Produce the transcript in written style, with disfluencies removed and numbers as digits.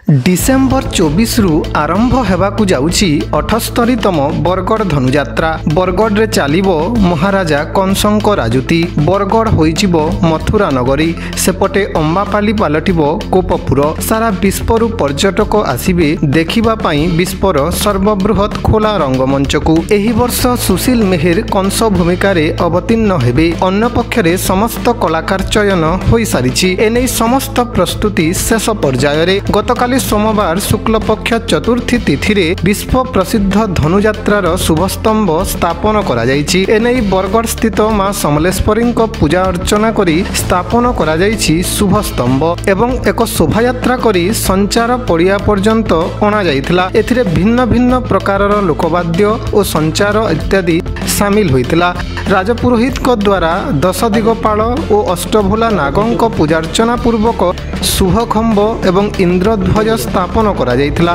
December 24 रु आरंभ हेबाकु जाउछि 78तम बरगड़ धनुयात्रा। बरगड़ रे चालिबो महाराजा कंसंक राजुती। बरगड़ होइजिबो मथुरा नगरी, सेपटे अंबापाली पालटिबो कोपपुर। सारा विश्वरु पर्यटक आसिबे देखिबा पई विश्वर सर्वबृहत खोला रंगमंचकु। एही वर्ष सुशील मेहर कंस भूमिकारे अवतीर्ण हेबे। अन्य पक्षरे समस्त कलाकार चयन होई सारिछि। एनै समस्त प्रस्तुति शेष पर्याय रे गतकाली सोमवार शुक्लपक्ष चतुर्थी तिथि रे विश्व प्रसिद्ध धनुयात्रार शुभस्तंभ स्थापन करा जायछि। एनै बरगड़ स्थित मां समलेश्वरी पूजा अर्चना करी स्थापन करा जायछि शुभस्तंभ एवं एक शोभायात्रा करी संचार पड़िया पर्यंत अणा जायथिला। एथिरे भिन्न भिन्न प्रकारर लोकवाद्य और संचार इत्यादि सामिल होइतिला। राजपुरोहित द्वारा 10 दिगपाल और अष्टभोला नागंक पूजार्चना पूर्वक शुभखंब एवं इंद्रध्वज स्थापन करा जायथिला।